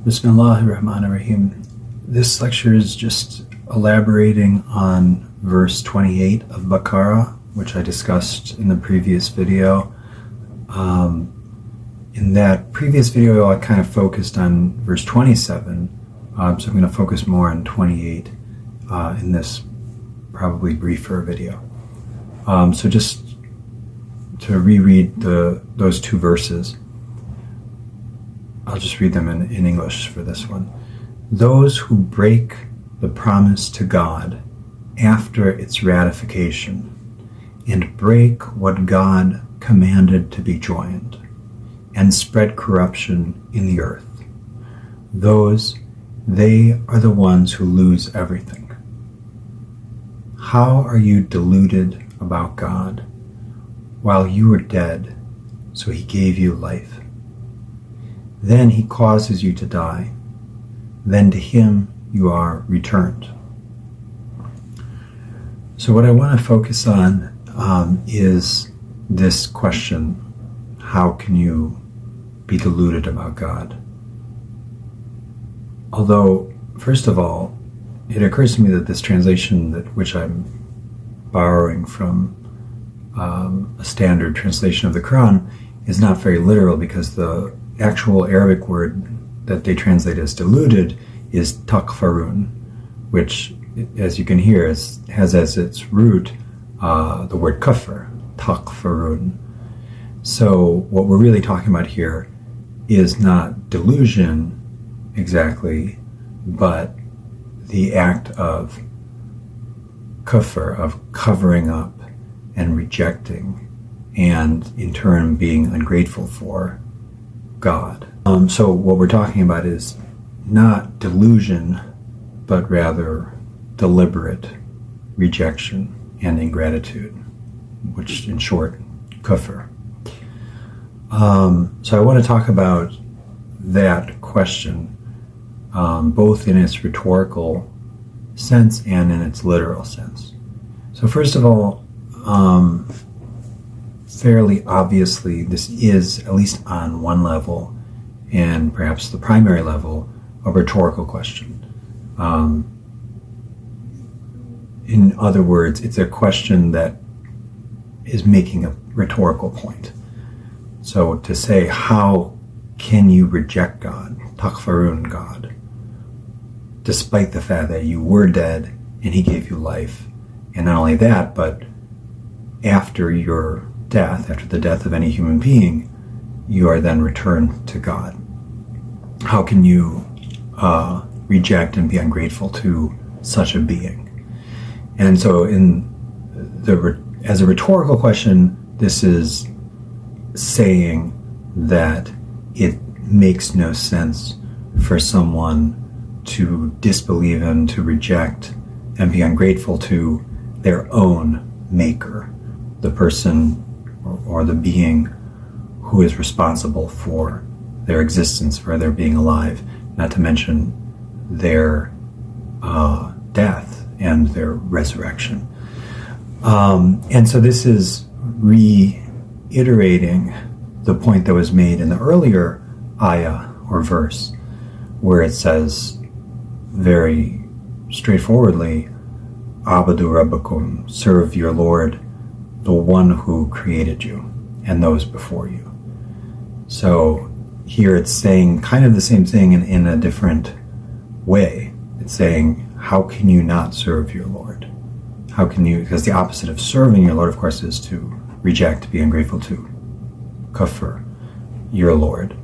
Bismillahirrahmanirrahim. This lecture is just elaborating on verse 28 of Baqarah, which I discussed in the previous video. In that previous video, I kind of focused on verse 27, so I'm going to focus more on 28 in this probably briefer video. So just to reread those two verses, I'll just read them in English for this one. Those who break the promise to God after its ratification and break what God commanded to be joined and spread corruption in the earth, they are the ones who lose everything. How are you deluded about God while you were dead, so he gave you life? Then he causes you to die. Then to him you are returned. So what I want to focus on is this question: how can you be deluded about God? Although, first of all, it occurs to me that this translation, which I'm borrowing from a standard translation of the Quran, is not very literal, because the actual Arabic word that they translate as deluded is takfuroona, which, as you can hear, has as its root the word kufr, takfuroona. So what we're really talking about here is not delusion exactly, but the act of kufr, of covering up and rejecting, and in turn being ungrateful for God. So what we're talking about is not delusion, but rather deliberate rejection and ingratitude, which in short, kufr. So I want to talk about that question, both in its rhetorical sense and in its literal sense. So first of all, fairly obviously, this is, at least on one level, and perhaps the primary level, a rhetorical question. In other words, it's a question that is making a rhetorical point. So to say, how can you reject God, takfuroona God, despite the fact that you were dead and he gave you life? And not only that, but after your death, after the death of any human being, you are then returned to God. How can you reject and be ungrateful to such a being? And so as a rhetorical question, this is saying that it makes no sense for someone to disbelieve in, to reject, and be ungrateful to their own maker, the person or the being who is responsible for their existence, for their being alive, not to mention their death and their resurrection. And so this is reiterating the point that was made in the earlier ayah or verse, where it says very straightforwardly, Abadu Rabbakum, serve your Lord, the one who created you and those before you. So here it's saying kind of the same thing in a different way. It's saying, how can you not serve your Lord? How can you, because the opposite of serving your Lord, of course, is to reject, be ungrateful to, kufr, your Lord.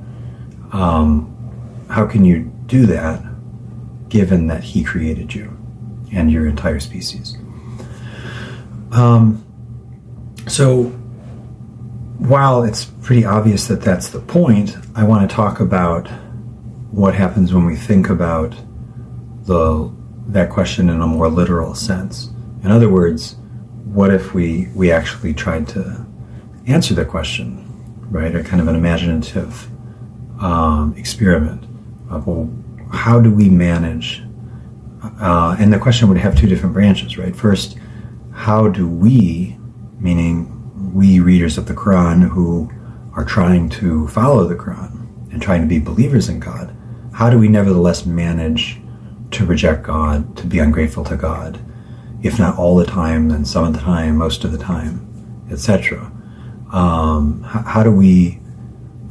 How can you do that given that he created you and your entire species? So while it's pretty obvious that that's the point, I want to talk about what happens when we think about that question in a more literal sense. In other words, what if we actually tried to answer the question, right? A kind of an imaginative experiment of, well, how do we manage? And the question would have two different branches, right? First, how do we, meaning we readers of the Quran who are trying to follow the Quran and trying to be believers in God, how do we nevertheless manage to reject God, to be ungrateful to God, if not all the time, then some of the time, most of the time, etc.? How do we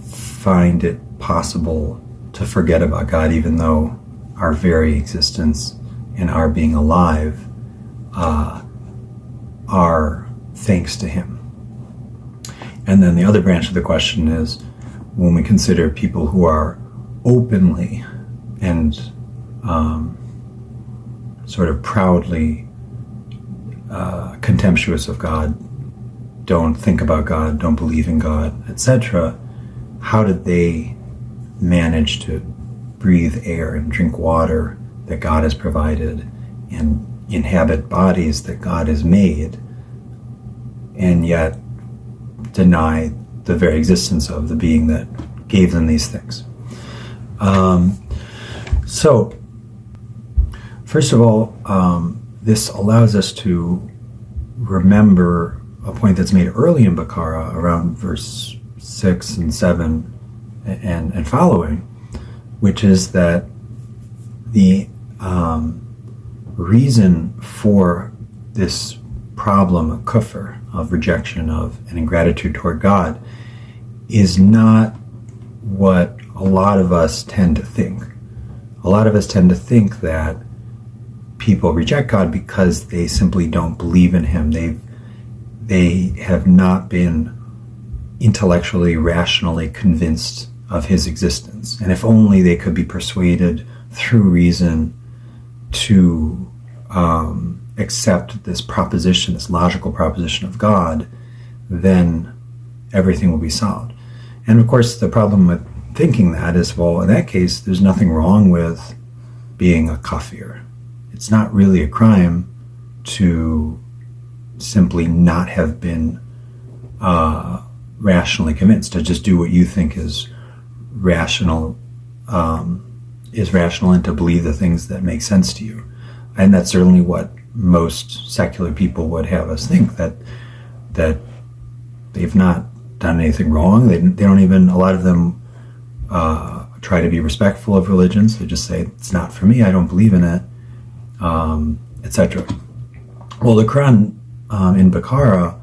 find it possible to forget about God, even though our very existence and our being alive are thanks to Him? And then the other branch of the question is, when we consider people who are openly and sort of proudly contemptuous of God, don't think about God, don't believe in God, etc., how did they manage to breathe air and drink water that God has provided and inhabit bodies that God has made, and yet deny the very existence of the being that gave them these things? So, first of all, this allows us to remember a point that's made early in Baqarah, around verse 6 and 7 and following, which is that the reason for this problem of kufr, of rejection of and ingratitude toward God, is not what a lot of us tend to think. A lot of us tend to think that people reject God because they simply don't believe in Him. They have not been intellectually, rationally convinced of His existence. And if only they could be persuaded through reason to accept this proposition, this logical proposition of God, then everything will be solved. And of course, the problem with thinking that is, well, in that case, there's nothing wrong with being a kafir. It's not really a crime to simply not have been rationally convinced, to just do what you think is rational, and to believe the things that make sense to you. And that's certainly what most secular people would have us think, that they've not done anything wrong. They don't even, a lot of them try to be respectful of religions. They just say, it's not for me, I don't believe in it, etc. Well, the Quran in Baqarah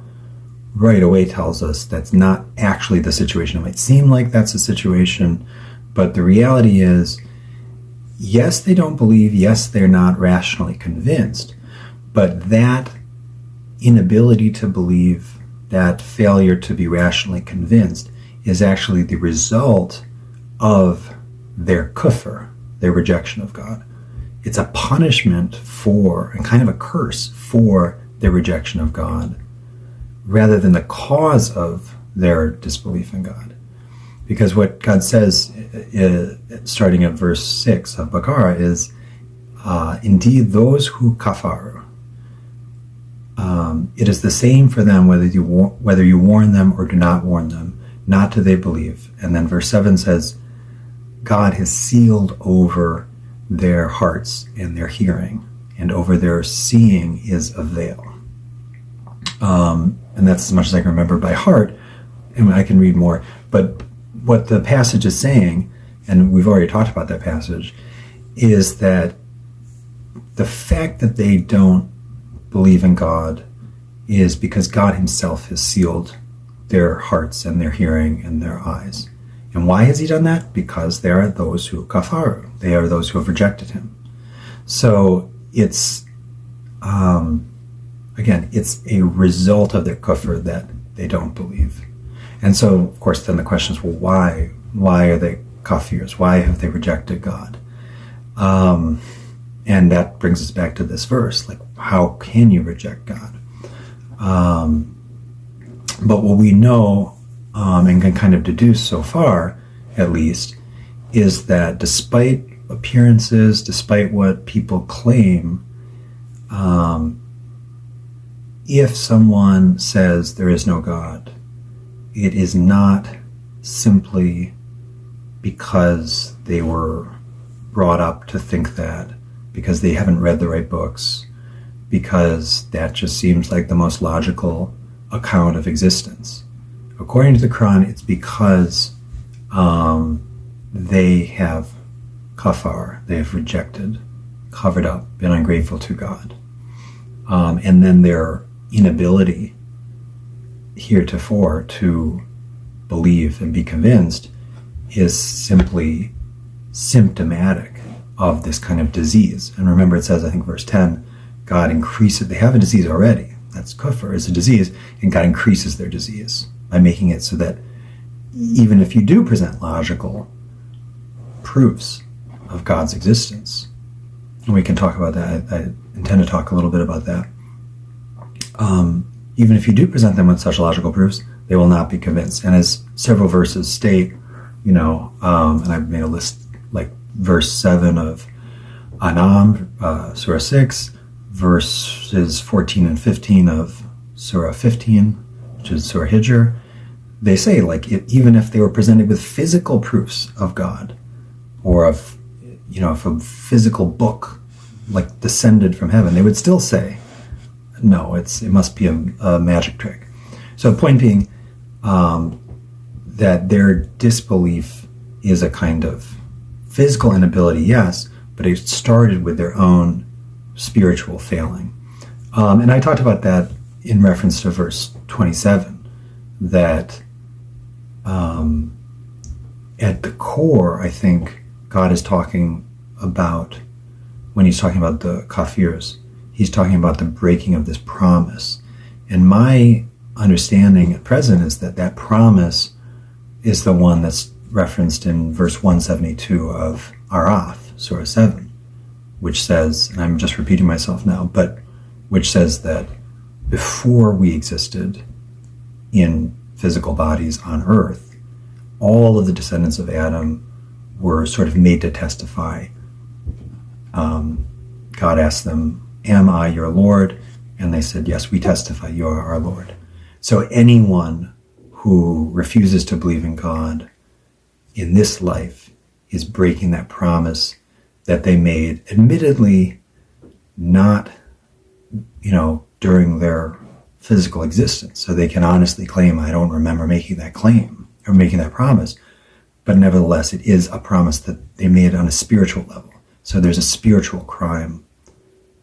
right away tells us that's not actually the situation. It might seem like that's the situation, but the reality is, yes, they don't believe, yes, they're not rationally convinced, but that inability to believe, that failure to be rationally convinced, is actually the result of their kufr, their rejection of God. It's a punishment for, and kind of a curse for, their rejection of God, rather than the cause of their disbelief in God. Because what God says, starting at verse 6 of Baqarah, is, indeed those who kafaru, it is the same for them whether you warn them or do not warn them, not do they believe. And then verse 7 says, God has sealed over their hearts and their hearing, and over their seeing is a veil. And that's as much as I can remember by heart, and I can read more. But what the passage is saying, and we've already talked about that passage, is that the fact that they don't believe in God is because God Himself has sealed their hearts and their hearing and their eyes. And why has He done that? Because they are those who kafaru. They are those who have rejected Him. So it's, again, it's a result of their kufr that they don't believe. And so, of course, then the question is, well, why? Why are they kafirs? Why have they rejected God? And that brings us back to this verse, like, how can you reject God? But what we know, and can kind of deduce so far, at least, is that despite appearances, despite what people claim, if someone says there is no God, it is not simply because they were brought up to think that, because they haven't read the right books, because that just seems like the most logical account of existence. According to the Quran, it's because they have kafar, they have rejected, covered up, been ungrateful to God. And then their inability heretofore to believe and be convinced is simply symptomatic of this kind of disease. And remember, it says, I think verse 10, God increases, they have a disease already. That's kufr, is a disease, and God increases their disease by making it so that even if you do present logical proofs of God's existence, and we can talk about that, I intend to talk a little bit about that. Even if you do present them with such logical proofs, they will not be convinced. And as several verses state, and I've made a list, like verse 7 of Anam, Surah 6, verses 14 and 15 of Surah 15, which is Surah Hijr, they say, like, even if they were presented with physical proofs of God, or of, if a physical book, like, descended from heaven, they would still say, no, it must be a magic trick. So the point being that their disbelief is a kind of physical inability, yes, but it started with their own spiritual failing. And I talked about that in reference to verse 27, that at the core, I think God is talking about, when he's talking about the kafirs, he's talking about the breaking of this promise. And my understanding at present is that promise is the one that's referenced in verse 172 of Araf, Surah 7, which says, and I'm just repeating myself now, but which says that before we existed in physical bodies on earth, all of the descendants of Adam were sort of made to testify. God asked them, am I your Lord? And they said, yes, we testify you are our Lord. So anyone who refuses to believe in God in this life is breaking that promise that they made, admittedly not, during their physical existence. So they can honestly claim, I don't remember making that claim or making that promise, but nevertheless, it is a promise that they made on a spiritual level. So there's a spiritual crime.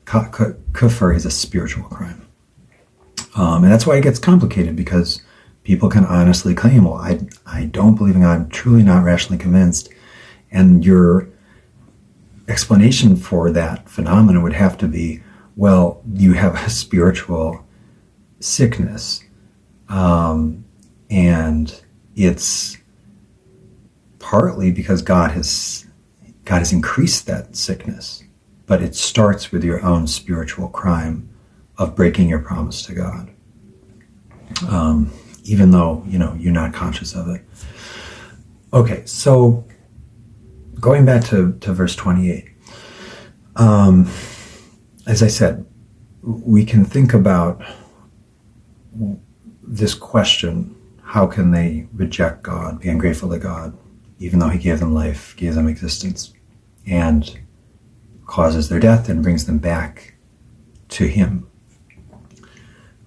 Kufr is a spiritual crime. And that's why it gets complicated, because people can honestly claim, well, I don't believe in God, I'm truly not rationally convinced. And your explanation for that phenomenon would have to be, well, you have a spiritual sickness. And it's partly because God has increased that sickness. But it starts with your own spiritual crime of breaking your promise to God, even though you're not conscious of it. Okay, so going back to verse 28, as I said, we can think about this question: how can they reject God, be ungrateful to God, even though He gave them life, gave them existence, and causes their death and brings them back to Him?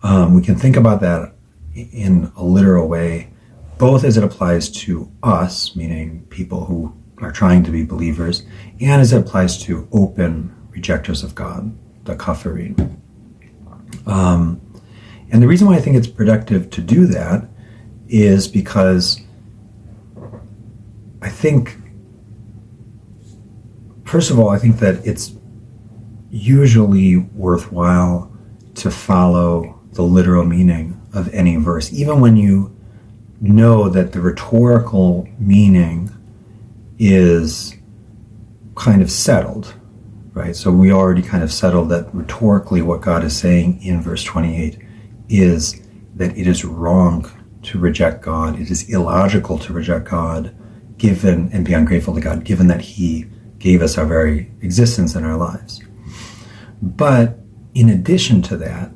We can think about that in a literal way, both as it applies to us, meaning people who are trying to be believers, and as it applies to open rejectors of God, the kafirin. And the reason why I think it's productive to do that is because I think, first of all, I think that it's usually worthwhile to follow the literal meaning of any verse, even when you know that the rhetorical meaning is kind of settled, right? So we already kind of settled that rhetorically what God is saying in verse 28 is that it is wrong to reject God. It is illogical to reject God, given and be ungrateful to God, given that He gave us our very existence in our lives. But in addition to that,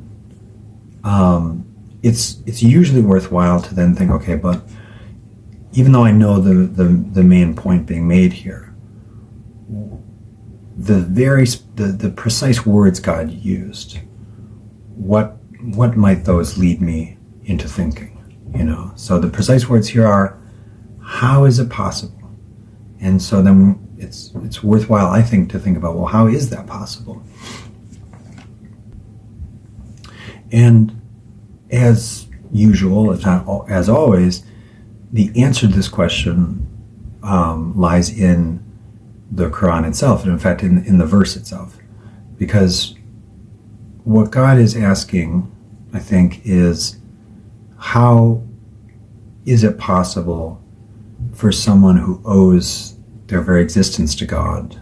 it's usually worthwhile to then think, okay, but even though I know the main point being made here, the precise words God used, what might those lead me into thinking? So the precise words here are, how is it possible? And so then it's worthwhile, I think, to think about, well, how is that possible? And as usual, if not as always, the answer to this question lies in the Quran itself, and in fact in the verse itself. Because what God is asking, I think, is how is it possible for someone who owes their very existence to God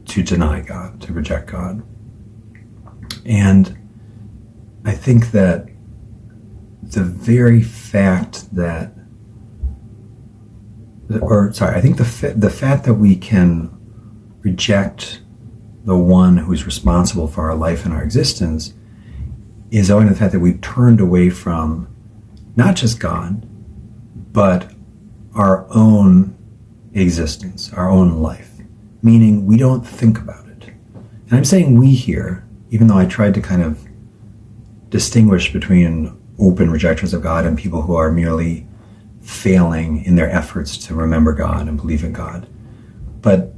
to deny God, to reject God? And I think that the very fact that, I think the fact that we can reject the one who's responsible for our life and our existence is owing to the fact that we've turned away from not just God, but our own existence, our own life, meaning we don't think about it. And I'm saying we here, even though I tried to kind of distinguish between open rejectors of God and people who are merely failing in their efforts to remember God and believe in God. But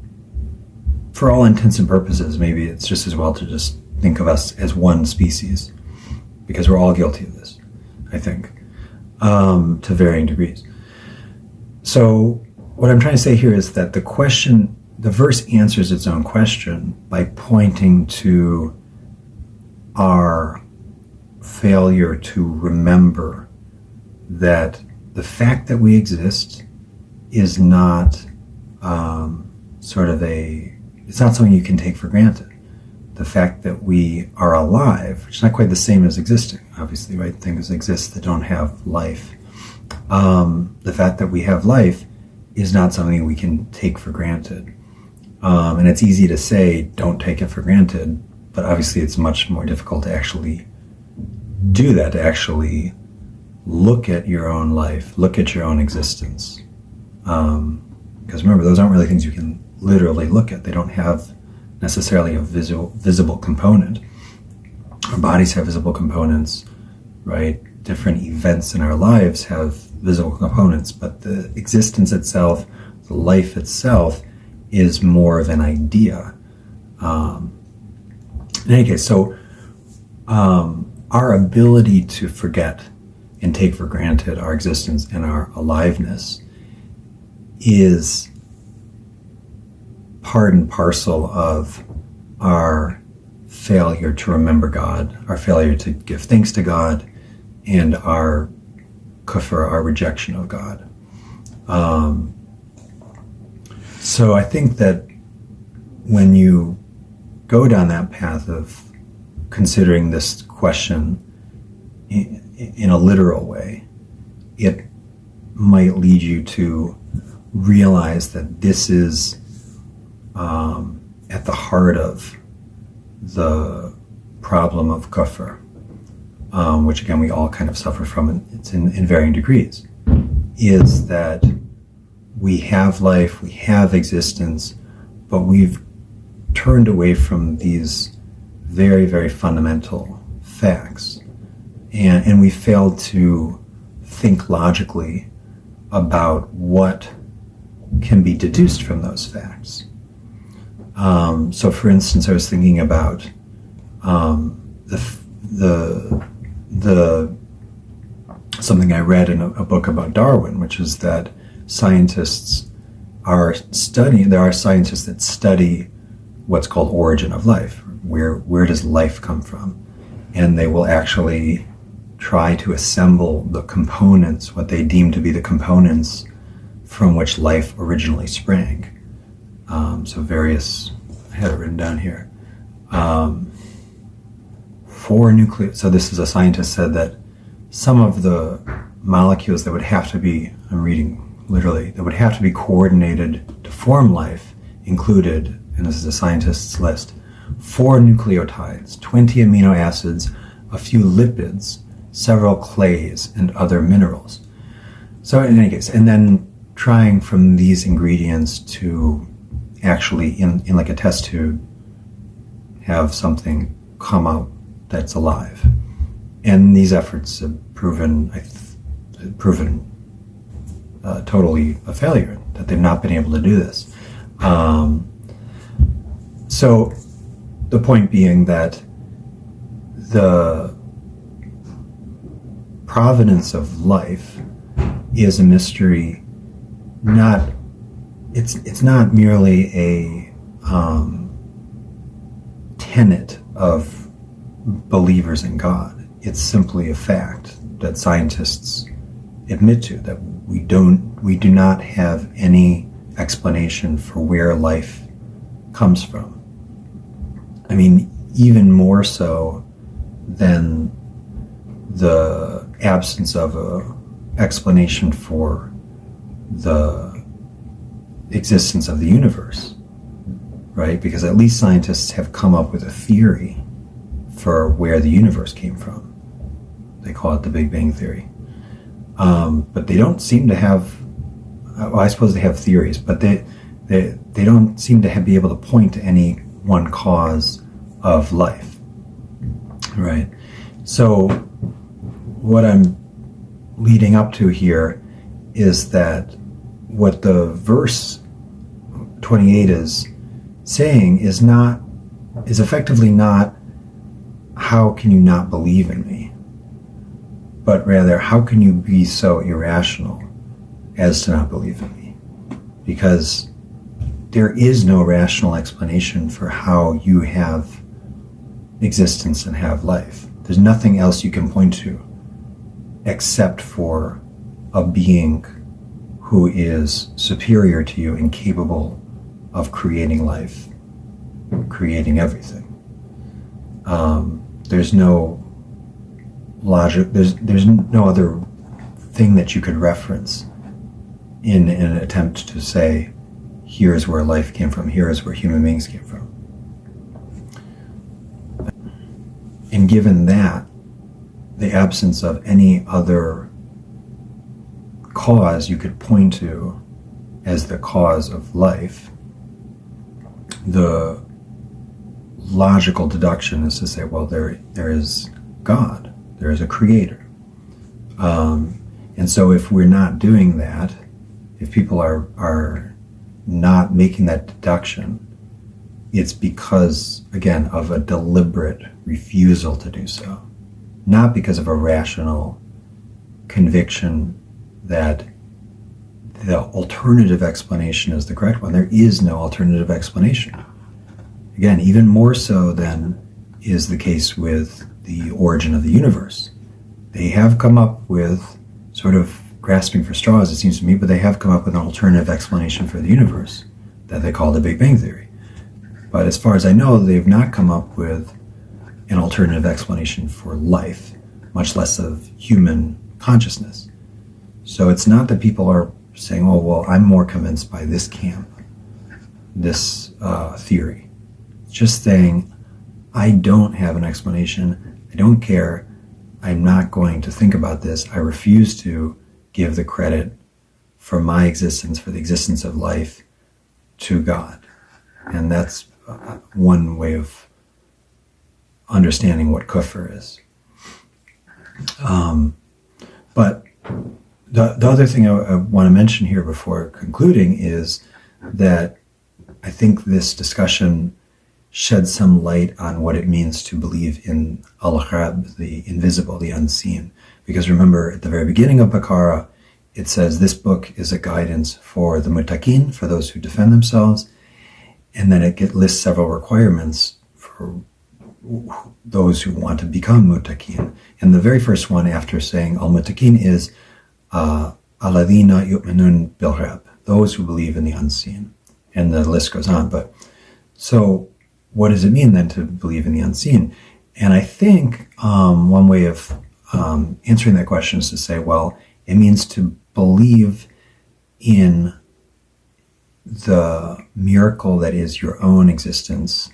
for all intents and purposes, maybe it's just as well to just think of us as one species, because we're all guilty of this, I think, to varying degrees. So what I'm trying to say here is that the verse answers its own question by pointing to our failure to remember that the fact that we exist is not it's not something you can take for granted. The fact that we are alive, which is not quite the same as existing, obviously, right? Things exist that don't have life. The fact that we have life is not something we can take for granted. And it's easy to say, don't take it for granted, but obviously it's much more difficult to actually do that, to actually look at your own life, look at your own existence. Because remember, those aren't really things you can literally look at. They don't have necessarily a visible component. Our bodies have visible components, right? Different events in our lives have visible components, but the existence itself, the life itself, is more of an idea. In any case, so our ability to forget and take for granted our existence and our aliveness is part and parcel of our failure to remember God, our failure to give thanks to God, and our kufr, our rejection of God. So I think that when you go down that path of considering this question in a literal way, it might lead you to realize that this is at the heart of the problem of kufr, which again we all kind of suffer from, and it's in varying degrees, is that we have life, we have existence, but we've turned away from these very, very fundamental facts. And we failed to think logically about what can be deduced from those facts. So for instance, I was thinking about the something I read in a book about Darwin, which is that scientists are studying, there are scientists that study what's called origin of life. Where does life come from? And they will actually try to assemble the components, what they deem to be the components from which life originally sprang. So various, I had it written down here. So this is a scientist said that some of the molecules that would have to be, I'm reading literally, that would have to be coordinated to form life included, and this is a scientist's list, 4 nucleotides, 20 amino acids, a few lipids, several clays, and other minerals. So in any case, and then trying from these ingredients to actually, in like a test tube, have something come out that's alive. And these efforts have proven totally a failure, that they've not been able to do this. So the point being that the provenance of life is a mystery. It's not merely a tenet of believers in God. It's simply a fact that scientists admit to, that we do not have any explanation for where life comes from. I mean, even more so than the absence of a explanation for the existence of the universe, right? Because at least scientists have come up with a theory for where the universe came from. They call it the Big Bang Theory. But they don't seem to have, well, I suppose they have theories, but they don't seem to be able to point to any one cause of life, right? So what I'm leading up to here is that what the verse 28 is saying is effectively not, how can you not believe in me? But rather, how can you be so irrational as to not believe in me? Because there is no rational explanation for how you have existence and have life. There's nothing else you can point to except for a being who is superior to you and capable of creating life, creating everything. There's no logic, there's no other thing that you could reference in an attempt to say, here's where life came from, here's where human beings came from. And given that, the absence of any other cause you could point to as the cause of life, the logical deduction is to say, well, there is God, there is a creator. And so if we're not doing that, if people are not making that deduction, it's because, again, of a deliberate refusal to do so. Not because of a rational conviction that the alternative explanation is the correct one. There is no alternative explanation. Again, even more so than is the case with the origin of the universe. They have come up with, sort of grasping for straws, it seems to me, but they have come up with an alternative explanation for the universe that they call the Big Bang Theory. But as far as I know, they've not come up with an alternative explanation for life, much less of human consciousness. So it's not that people are saying, oh, well, I'm more convinced by this camp, this theory. It's just saying, I don't have an explanation. I don't care. I'm not going to think about this. I refuse to give the credit for my existence, for the existence of life, to God. And that's one way of understanding what kufr is. But the other thing I want to mention here before concluding is that I think this discussion sheds some light on what it means to believe in al-ghaib, the invisible, the unseen. Because remember, at the very beginning of Baqarah, it says this book is a guidance for the muttaqin, for those who defend themselves, and then it lists several requirements for those who want to become muttaqin. And the very first one after saying al-muttaqin is alladhina yu'minun bil-ghaib, those who believe in the unseen. And the list goes on. But so what does it mean then to believe in the unseen? And I think one way of answering that question is to say, well, it means to believe in the miracle that is your own existence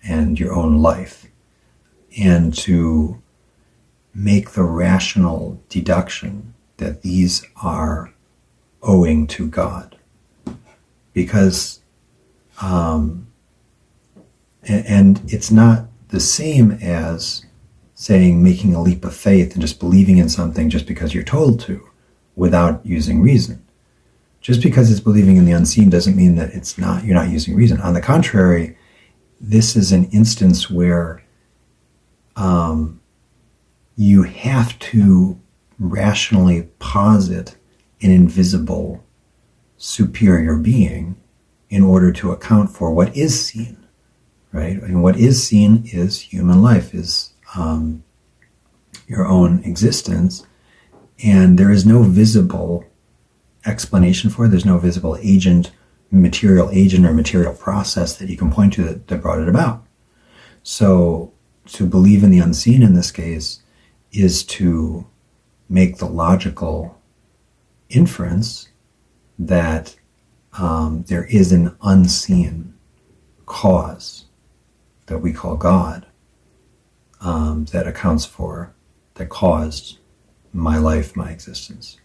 and your own life, and to make the rational deduction that these are owing to God. Because, and it's not the same as saying making a leap of faith and just believing in something just because you're told to, without using reason. Just because it's believing in the unseen doesn't mean that you're not using reason. On the contrary, this is an instance where you have to rationally posit an invisible superior being in order to account for what is seen, right? And what is seen is human life, is your own existence, and there is no visible explanation for it. There's no visible material agent or material process that you can point to that brought it about. So to believe in the unseen in this case is to make the logical inference that there is an unseen cause that we call God, that caused my life, my existence.